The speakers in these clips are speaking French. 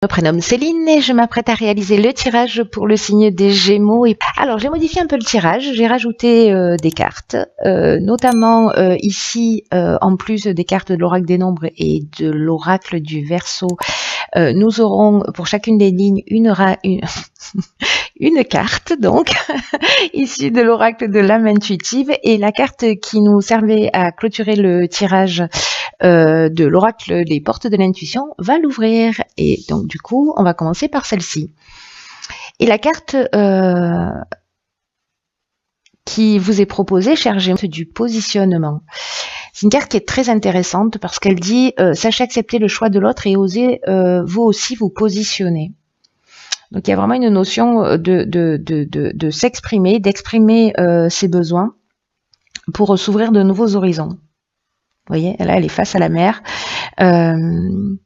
Je me prénomme Céline et je m'apprête à réaliser le tirage pour le signe des Gémeaux. Alors, j'ai modifié un peu le tirage, j'ai rajouté des cartes, notamment ici, en plus des cartes de l'oracle des nombres et de l'oracle du Verseau, nous aurons pour chacune des lignes une carte, donc, issue de l'oracle de l'âme intuitive, et la carte qui nous servait à clôturer le tirage de l'oracle des portes de l'intuition va l'ouvrir. Et donc du coup, on va commencer par celle-ci. Et la carte qui vous est proposée, cher Gémeaux, c'est du positionnement. C'est une carte qui est très intéressante parce qu'elle dit sachez accepter le choix de l'autre et osez vous aussi vous positionner. Donc il y a vraiment une notion de s'exprimer, d'exprimer ses besoins pour s'ouvrir de nouveaux horizons. Vous voyez, là, elle est face à la mer. Peut-être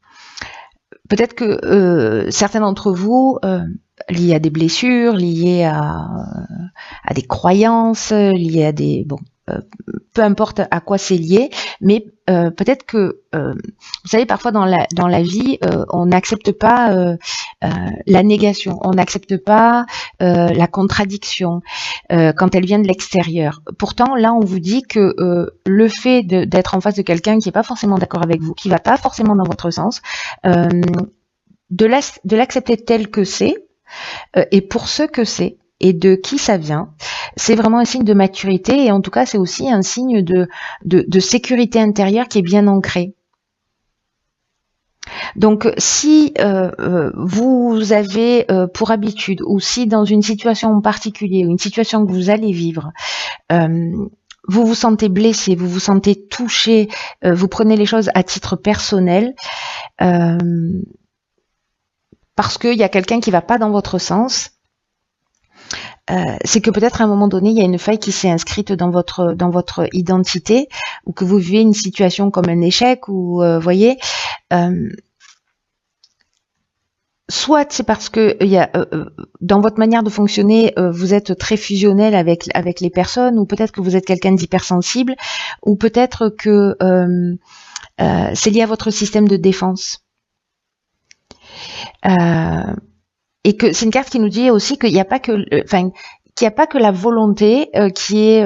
que certains d'entre vous, liés à des blessures, liés à des croyances, liés à des... Bon, peu importe à quoi c'est lié, mais peut-être que, vous savez, parfois dans la vie, on n'accepte pas la négation, on n'accepte pas la contradiction quand elle vient de l'extérieur. Pourtant, là, on vous dit que le fait d'être en face de quelqu'un qui n'est pas forcément d'accord avec vous, qui ne va pas forcément dans votre sens, de l'accepter tel que c'est, et pour ce que c'est, et de qui ça vient, c'est vraiment un signe de maturité, et en tout cas, c'est aussi un signe de sécurité intérieure qui est bien ancrée. Donc, si vous avez pour habitude, ou si dans une situation en particulier, ou une situation que vous allez vivre, vous vous sentez blessé, vous vous sentez touché, vous prenez les choses à titre personnel, parce qu'il y a quelqu'un qui ne va pas dans votre sens, c'est que peut-être à un moment donné, il y a une faille qui s'est inscrite dans votre identité, ou que vous vivez une situation comme un échec, ou voyez, soit c'est parce que dans votre manière de fonctionner, vous êtes très fusionnel avec les personnes, ou peut-être que vous êtes quelqu'un d'hypersensible, ou peut-être que c'est lié à votre système de défense. Et que c'est une carte qui nous dit aussi qu'il n'y a pas que, qu'il n'y a pas que la volonté qui est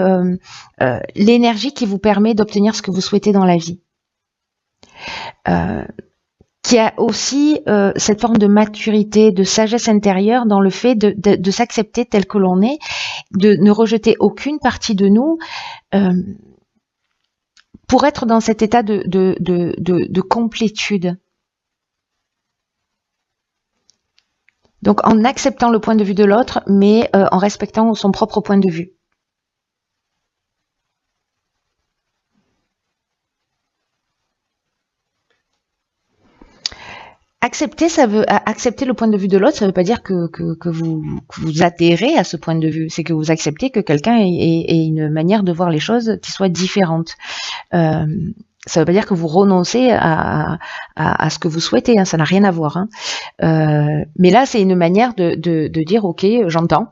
l'énergie qui vous permet d'obtenir ce que vous souhaitez dans la vie. Qui a aussi cette forme de maturité, de sagesse intérieure dans le fait de s'accepter tel que l'on est, de ne rejeter aucune partie de nous, pour être dans cet état de complétude. Donc en acceptant le point de vue de l'autre, mais en respectant son propre point de vue. Accepter le point de vue de l'autre, ça veut pas dire que vous adhérez à ce point de vue. C'est que vous acceptez que quelqu'un ait une manière de voir les choses qui soit différente. Ça veut pas dire que vous renoncez à ce que vous souhaitez, hein, ça n'a rien à voir. Hein. Mais là, c'est une manière de dire, ok, j'entends,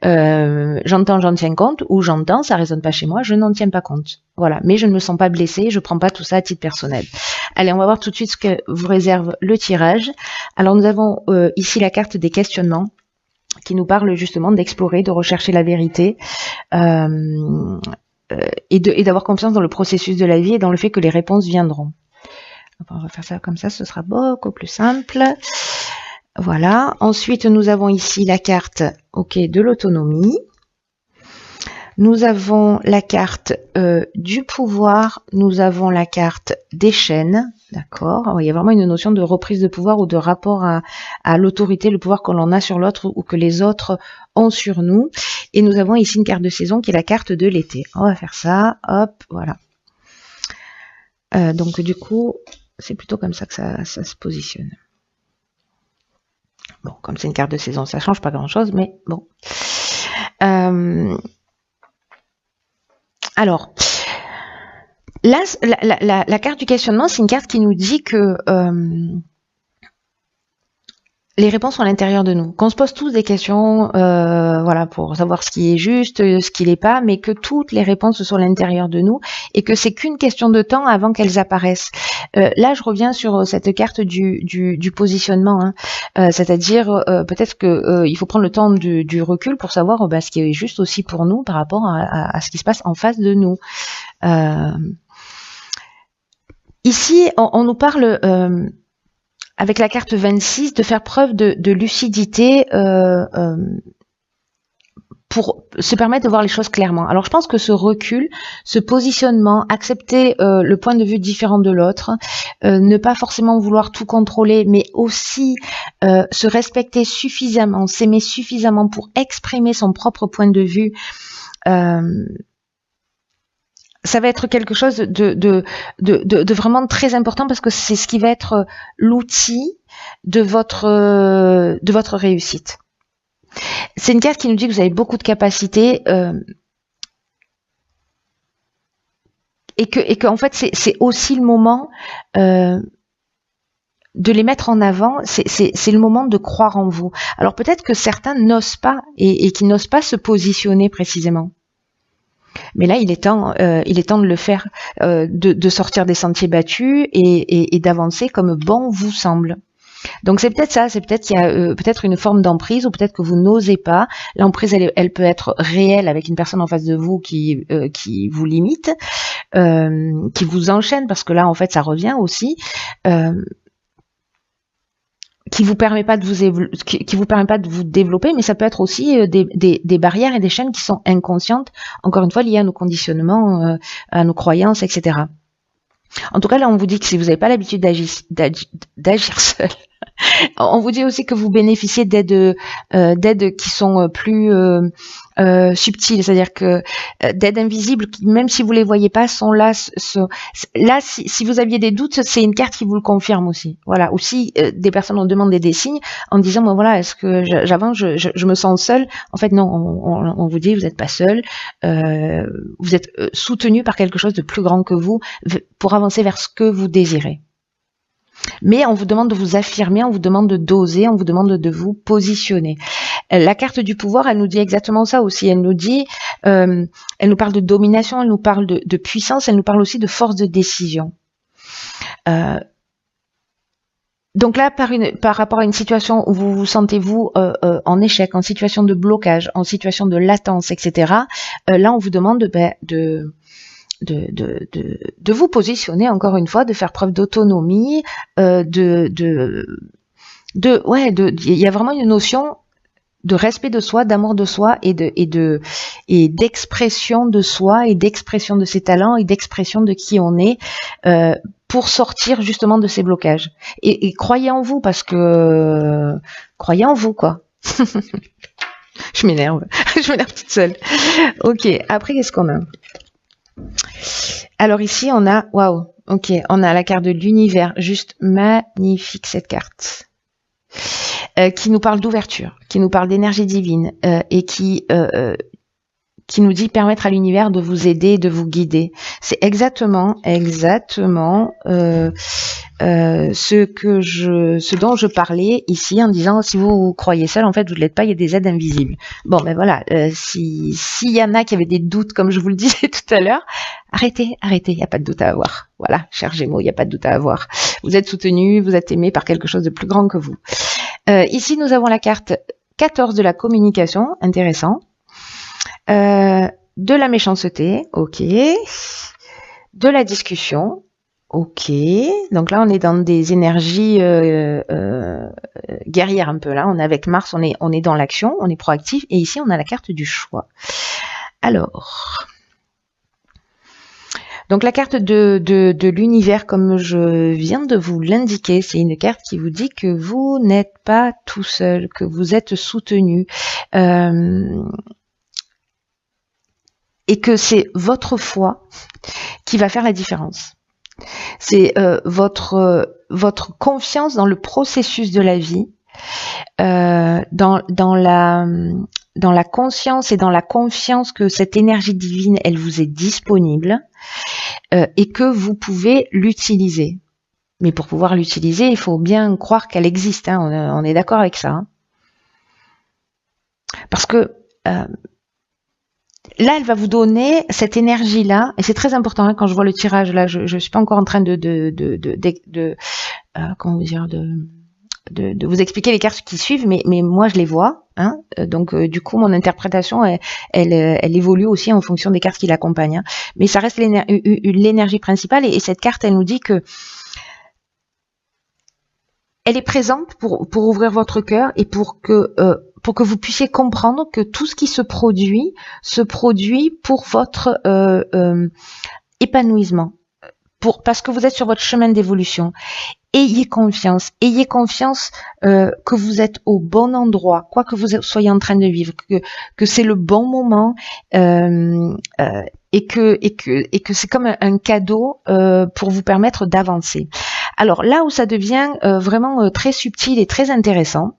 j'en tiens compte, ou j'entends, ça résonne pas chez moi, je n'en tiens pas compte. Voilà, mais je ne me sens pas blessée, je prends pas tout ça à titre personnel. Allez, on va voir tout de suite ce que vous réserve le tirage. Alors, nous avons ici la carte des questionnements, qui nous parle justement d'explorer, de rechercher la vérité, et d'avoir confiance dans le processus de la vie et dans le fait que les réponses viendront. On va faire ça comme ça, ce sera beaucoup plus simple. Voilà. Ensuite, nous avons ici la carte de l'autonomie. Nous avons la carte du pouvoir. Nous avons la carte des chaînes. D'accord. Il y a vraiment une notion de reprise de pouvoir ou de rapport à l'autorité, le pouvoir que l'on a sur l'autre ou que les autres ont sur nous. Et nous avons ici une carte de saison qui est la carte de l'été. On va faire ça. Hop, voilà. Donc du coup, c'est plutôt comme ça que ça se positionne. Bon, comme c'est une carte de saison, ça change pas grand-chose, mais bon. Alors, là, la carte du questionnement, c'est une carte qui nous dit que les réponses sont à l'intérieur de nous. Qu'on se pose tous des questions, voilà, pour savoir ce qui est juste, ce qui l'est pas, mais que toutes les réponses sont à l'intérieur de nous et que c'est qu'une question de temps avant qu'elles apparaissent. Là, je reviens sur cette carte du positionnement, hein. C'est-à-dire peut-être que il faut prendre le temps du recul pour savoir ce qui est juste aussi pour nous par rapport à ce qui se passe en face de nous. Ici, on nous parle avec la carte 26, de faire preuve de lucidité pour se permettre de voir les choses clairement. Alors je pense que ce recul, ce positionnement, accepter le point de vue différent de l'autre, ne pas forcément vouloir tout contrôler, mais aussi se respecter suffisamment, s'aimer suffisamment pour exprimer son propre point de vue, ça va être quelque chose de vraiment très important parce que c'est ce qui va être l'outil de votre réussite. C'est une carte qui nous dit que vous avez beaucoup de capacités et que en fait c'est aussi le moment de les mettre en avant. C'est le moment de croire en vous. Alors peut-être que certains n'osent pas et qui n'osent pas se positionner précisément. Mais là, il est temps de le faire, de sortir des sentiers battus et d'avancer comme bon vous semble. Donc c'est peut-être ça, c'est peut-être qu'il y a peut-être une forme d'emprise ou peut-être que vous n'osez pas. L'emprise, elle peut être réelle avec une personne en face de vous qui vous limite, qui vous enchaîne parce que là, en fait, ça revient aussi. Qui vous permet pas de vous développer, mais ça peut être aussi des barrières et des chaînes qui sont inconscientes, encore une fois liées à nos conditionnements, à nos croyances, etc. En tout cas, là, on vous dit que si vous n'avez pas l'habitude d'agir seul, on vous dit aussi que vous bénéficiez d'aides qui sont plus subtiles, c'est-à-dire que d'aides invisibles, même si vous les voyez pas, sont là. Là, si vous aviez des doutes, c'est une carte qui vous le confirme aussi. Voilà. Aussi, des personnes ont demandé des signes en disant, bon voilà, est-ce que j'avance, je me sens seule. En fait, non, on vous dit, vous n'êtes pas seul. Vous êtes soutenu par quelque chose de plus grand que vous pour avancer vers ce que vous désirez. Mais on vous demande de vous affirmer, on vous demande de doser, on vous demande de vous positionner. La carte du pouvoir, elle nous dit exactement ça aussi. Elle nous dit, elle nous parle de domination, elle nous parle de puissance, elle nous parle aussi de force de décision. Donc là, par rapport à une situation où vous vous sentez vous en échec, en situation de blocage, en situation de latence, etc. Là, on vous demande de vous positionner encore une fois, de faire preuve d'autonomie, il y a vraiment une notion de respect de soi, d'amour de soi et d'expression de soi et d'expression de ses talents et d'expression de qui on est pour sortir justement de ces blocages. Et croyez en vous parce que croyez en vous quoi. Je m'énerve toute seule. Ok, après qu'est-ce qu'on a? Alors ici, on a, waouh, ok, on a la carte de l'univers, juste magnifique cette carte, qui nous parle d'ouverture, qui nous parle d'énergie divine et qui nous dit permettre à l'univers de vous aider, de vous guider. C'est exactement ce dont je parlais ici en disant si vous croyez seul, en fait, vous ne l'êtes pas, il y a des aides invisibles. Bon, ben voilà, s'il y en a qui avaient des doutes, comme je vous le disais tout à l'heure, arrêtez, il n'y a pas de doute à avoir. Voilà, cher Gémeaux, il n'y a pas de doute à avoir. Vous êtes soutenu, vous êtes aimé par quelque chose de plus grand que vous. Ici, nous avons la carte 14 de la communication, intéressant. De la méchanceté, ok. De la discussion, ok. Donc là, on est dans des énergies guerrières un peu. Là, on est avec Mars, on est dans l'action, on est proactif. Et ici, on a la carte du choix. Alors, donc la carte de l'univers, comme je viens de vous l'indiquer, c'est une carte qui vous dit que vous n'êtes pas tout seul, que vous êtes soutenu. Et que c'est votre foi qui va faire la différence. C'est votre confiance dans le processus de la vie, dans la conscience et dans la confiance que cette énergie divine, elle vous est disponible et que vous pouvez l'utiliser. Mais pour pouvoir l'utiliser, il faut bien croire qu'elle existe, hein, on est d'accord avec ça. Hein. Parce que là, elle va vous donner cette énergie-là, et c'est très important hein, quand je vois le tirage. Là, je suis pas encore en train comment vous dire, de vous expliquer les cartes qui suivent, mais moi je les vois. Hein, donc du coup, mon interprétation, elle évolue aussi en fonction des cartes qui l'accompagnent. Hein. Mais ça reste l'énergie principale, et cette carte, elle nous dit que elle est présente pour ouvrir votre cœur et pour que vous puissiez comprendre que tout ce qui se produit pour votre épanouissement, parce que vous êtes sur votre chemin d'évolution. Ayez confiance que vous êtes au bon endroit, quoi que vous soyez en train de vivre, que c'est le bon moment et que c'est comme un cadeau pour vous permettre d'avancer. Alors là où ça devient vraiment très subtil et très intéressant,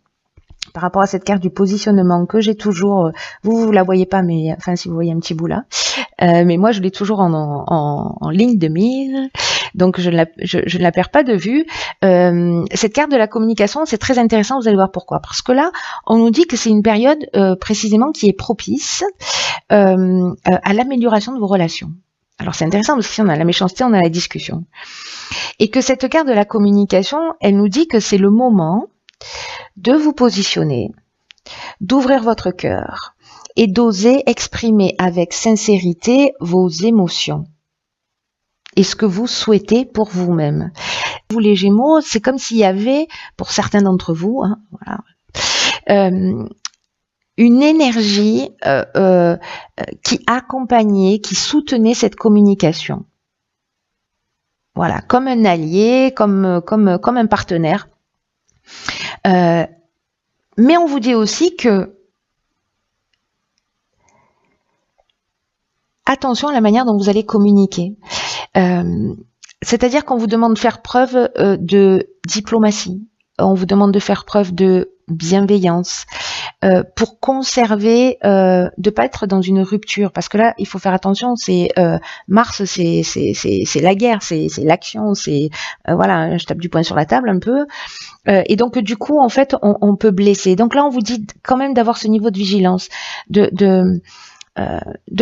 par rapport à cette carte du positionnement que j'ai toujours, vous la voyez pas, mais enfin si vous voyez un petit bout là, mais moi je l'ai toujours en ligne de mire, donc je ne la perds pas de vue. Cette carte de la communication, c'est très intéressant, vous allez voir pourquoi. Parce que là, on nous dit que c'est une période précisément qui est propice à l'amélioration de vos relations. Alors c'est intéressant parce que si on a la méchanceté, on a la discussion. Et que cette carte de la communication, elle nous dit que c'est le moment de vous positionner, d'ouvrir votre cœur et d'oser exprimer avec sincérité vos émotions et ce que vous souhaitez pour vous-même. Vous les Gémeaux, c'est comme s'il y avait, pour certains d'entre vous, hein, voilà, une énergie qui accompagnait, qui soutenait cette communication. Voilà, comme un allié, comme un partenaire. Mais on vous dit aussi que attention à la manière dont vous allez communiquer. C'est-à-dire qu'on vous demande de faire preuve de diplomatie, on vous demande de faire preuve de bienveillance pour conserver, de pas être dans une rupture, parce que là il faut faire attention. C'est Mars, c'est la guerre, c'est l'action, c'est voilà, je tape du poing sur la table un peu, et donc du coup en fait on peut blesser. Donc là on vous dit quand même d'avoir ce niveau de vigilance, de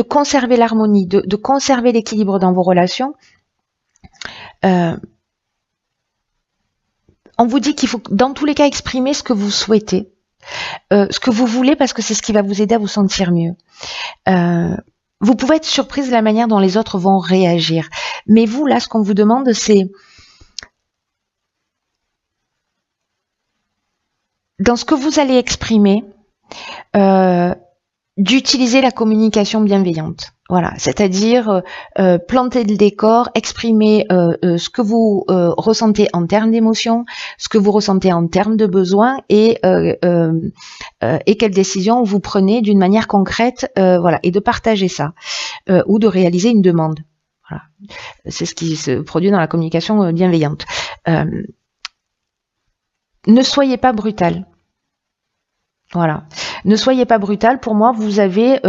conserver l'harmonie, de conserver l'équilibre dans vos relations. On vous dit qu'il faut dans tous les cas exprimer ce que vous souhaitez, ce que vous voulez, parce que c'est ce qui va vous aider à vous sentir mieux. Vous pouvez être surprise de la manière dont les autres vont réagir. Mais vous, là, ce qu'on vous demande, c'est dans ce que vous allez exprimer, d'utiliser la communication bienveillante. Voilà, c'est-à-dire planter le décor, exprimer ce que vous ressentez en termes d'émotions, ce que vous ressentez en termes de besoins, et quelles décisions vous prenez d'une manière concrète, voilà, et de partager ça, ou de réaliser une demande. Voilà, c'est ce qui se produit dans la communication bienveillante. Ne soyez pas brutal. Voilà. Ne soyez pas brutal. Pour moi, vous avez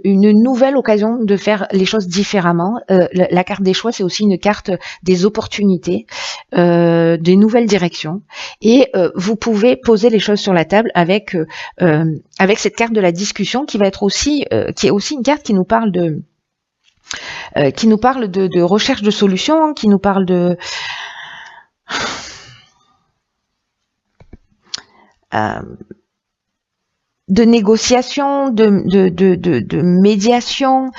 une nouvelle occasion de faire les choses différemment. La carte des choix, c'est aussi une carte des opportunités, des nouvelles directions. Et vous pouvez poser les choses sur la table avec cette carte de la discussion qui va être aussi, qui est aussi une carte qui nous parle de recherche de solutions, qui nous parle de négociation, de médiation,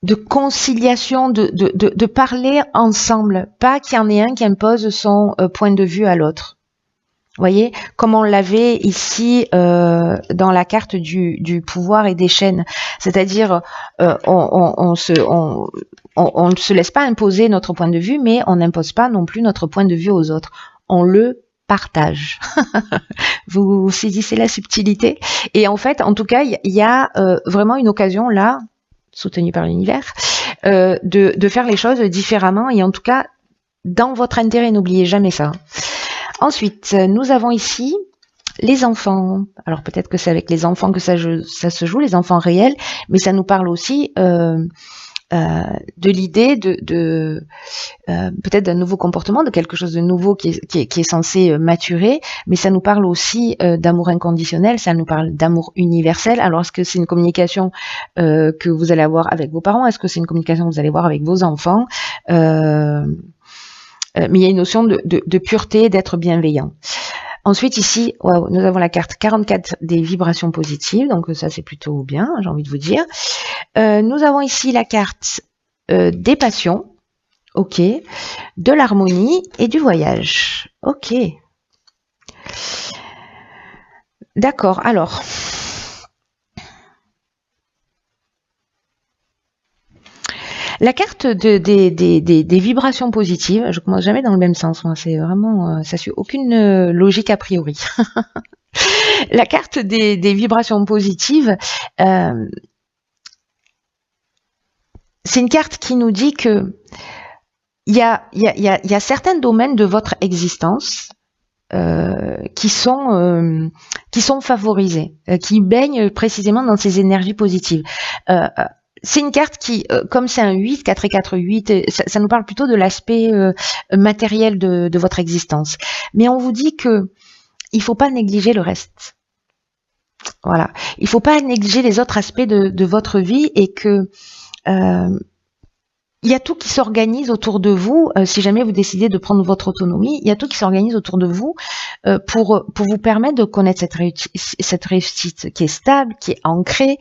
de conciliation, de parler ensemble, pas qu'il y en ait un qui impose son point de vue à l'autre. Vous voyez, comme on l'avait ici dans la carte du pouvoir et des chaînes, c'est-à-dire on ne se laisse pas imposer notre point de vue, mais on n'impose pas non plus notre point de vue aux autres. On le partage. Vous saisissez la subtilité. Et en fait, en tout cas, il y a vraiment une occasion là, soutenue par l'univers, de faire les choses différemment, et en tout cas dans votre intérêt. N'oubliez jamais ça. Ensuite, nous avons ici les enfants. Alors peut-être que c'est avec les enfants que ça se joue, les enfants réels, mais ça nous parle aussi de l'idée de peut-être d'un nouveau comportement, de quelque chose de nouveau qui est censé maturer, mais ça nous parle aussi d'amour inconditionnel, ça nous parle d'amour universel. Alors est-ce que c'est une communication que vous allez avoir avec vos parents? Est-ce que c'est une communication que vous allez avoir avec vos enfants? Mais il y a une notion de pureté, d'être bienveillant. Ensuite, ici, wow, nous avons la carte 44 des vibrations positives, donc ça c'est plutôt bien, j'ai envie de vous dire. Nous avons ici la carte des passions, ok, de l'harmonie et du voyage, ok. D'accord, alors... La carte des vibrations positives, je commence jamais dans le même sens, moi, c'est vraiment, ça suit aucune logique a priori. La carte des vibrations positives, c'est une carte qui nous dit que il y a certains domaines de votre existence qui sont favorisés, qui baignent précisément dans ces énergies positives. C'est une carte qui, comme c'est un 8, 4 et 4, 8, ça nous parle plutôt de l'aspect matériel de votre existence. Mais on vous dit que il faut pas négliger le reste. Voilà. Il faut pas négliger les autres aspects de votre vie et que il y a tout qui s'organise autour de vous. Si jamais vous décidez de prendre votre autonomie, il y a tout qui s'organise autour de vous pour vous permettre de connaître cette réussite qui est stable, qui est ancrée.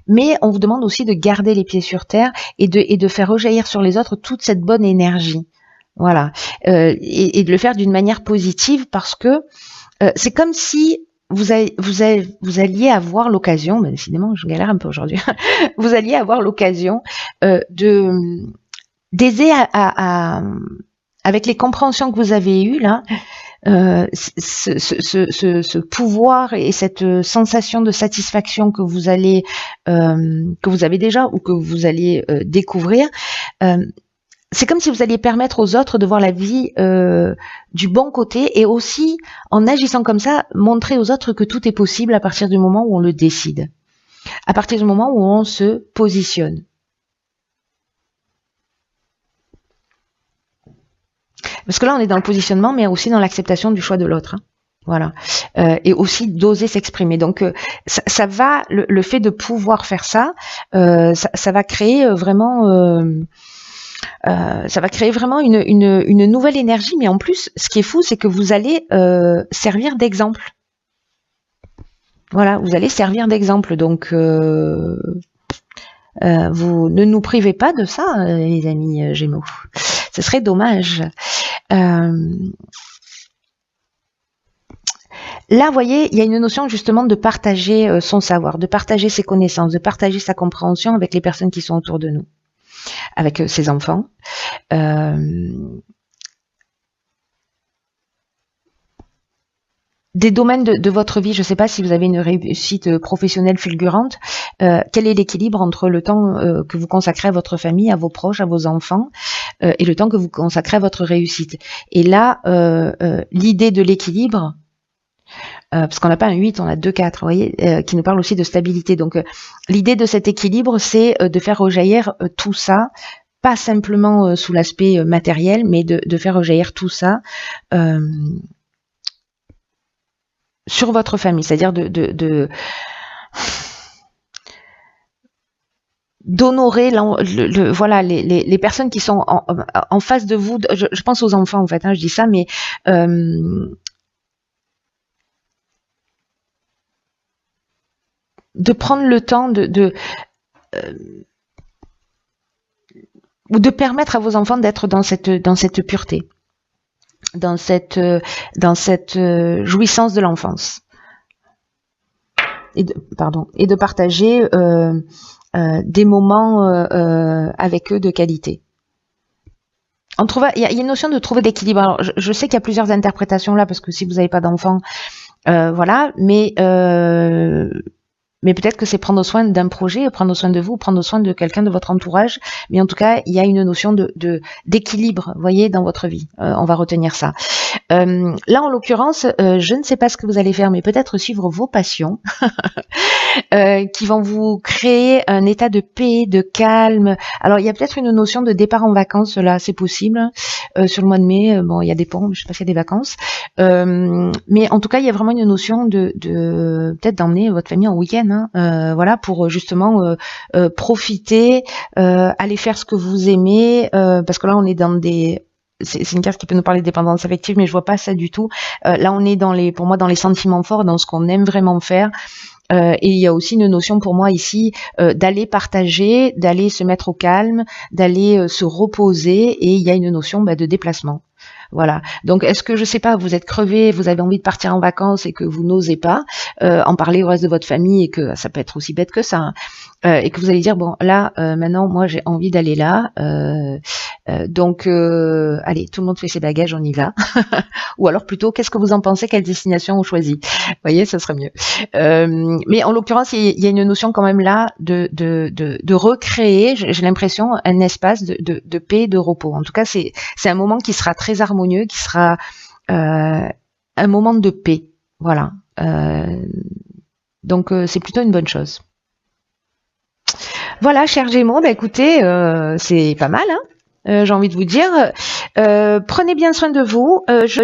Mais on vous demande aussi de garder les pieds sur terre et de faire rejaillir sur les autres toute cette bonne énergie. Voilà. Et de le faire d'une manière positive parce que c'est comme si vous alliez avoir l'occasion, mais décidément je galère un peu aujourd'hui, vous alliez avoir l'occasion d'aider avec les compréhensions que vous avez eues là, ce pouvoir et cette sensation de satisfaction que vous avez déjà ou que vous allez découvrir, c'est comme si vous alliez permettre aux autres de voir la vie du bon côté et aussi, en agissant comme ça, montrer aux autres que tout est possible à partir du moment où on le décide, à partir du moment où on se positionne. Parce que là, on est dans le positionnement, mais aussi dans l'acceptation du choix de l'autre. Hein. Voilà. Et aussi d'oser s'exprimer. Donc, ça va, le fait de pouvoir faire ça, ça va créer vraiment... ça va créer vraiment une nouvelle énergie, mais en plus, ce qui est fou, c'est que vous allez servir d'exemple. Voilà, vous allez servir d'exemple. Donc, vous ne nous privez pas de ça, les amis Gémeaux. Ce serait dommage. Là, vous voyez, il y a une notion justement de partager son savoir, de partager ses connaissances, de partager sa compréhension avec les personnes qui sont autour de nous, avec ses enfants. Des domaines de votre vie, je ne sais pas si vous avez une réussite professionnelle fulgurante, quel est l'équilibre entre le temps que vous consacrez à votre famille, à vos proches, à vos enfants, et le temps que vous consacrez à votre réussite. Et là, l'idée de l'équilibre, parce qu'on n'a pas un 8, on a 2, 4, vous voyez, qui nous parle aussi de stabilité. Donc, l'idée de cet équilibre, c'est de faire rejaillir tout ça, pas simplement sous l'aspect matériel, mais de faire rejaillir tout ça sur votre famille, c'est-à-dire d'honorer voilà les personnes qui sont en face de vous. Je pense aux enfants en fait, hein, je dis ça, mais de prendre le temps ou de permettre à vos enfants d'être dans cette pureté, dans cette jouissance de l'enfance, et de partager des moments avec eux de qualité. Il y a une notion de trouver d'équilibre. Alors, je sais qu'il y a plusieurs interprétations là, parce que si vous n'avez pas d'enfants, voilà, mais peut-être que c'est prendre soin d'un projet, prendre soin de vous, prendre soin de quelqu'un de votre entourage. Mais en tout cas, il y a une notion d'équilibre, vous voyez, dans votre vie. On va retenir ça. Là, en l'occurrence, je ne sais pas ce que vous allez faire, mais peut-être suivre vos passions. qui vont vous créer un état de paix, de calme. Alors il y a peut-être une notion de départ en vacances, là c'est possible. Sur le mois de mai, bon il y a des ponts, je sais pas s'il y a des vacances. Mais en tout cas il y a vraiment une notion de peut-être d'emmener votre famille en week-end, hein, voilà, pour justement profiter, aller faire ce que vous aimez, parce que là on est dans des c'est une carte qui peut nous parler de dépendance affective, mais je vois pas ça du tout. Là, on est pour moi, dans les sentiments forts, dans ce qu'on aime vraiment faire. Et il y a aussi une notion pour moi ici d'aller partager, d'aller se mettre au calme, d'aller se reposer. Et il y a une notion de déplacement. Voilà. Donc, est-ce que, je sais pas, vous êtes crevé, vous avez envie de partir en vacances et que vous n'osez pas en parler au reste de votre famille, et que ça peut être aussi bête que ça, hein, et que vous allez dire, bon, là, maintenant, moi, j'ai envie d'aller là. Donc, allez, tout le monde fait ses bagages, on y va. Ou alors plutôt, qu'est-ce que vous en pensez? Quelle destination on choisit? Vous voyez, ça serait mieux. Mais en l'occurrence, il y a une notion quand même là de recréer, j'ai l'impression, un espace de paix et de repos. En tout cas, c'est un moment qui sera très harmonieux, qui sera un moment de paix. Voilà. Donc, c'est plutôt une bonne chose. Voilà, chers Gémeaux, écoutez, c'est pas mal, hein, j'ai envie de vous dire. Prenez bien soin de vous. Je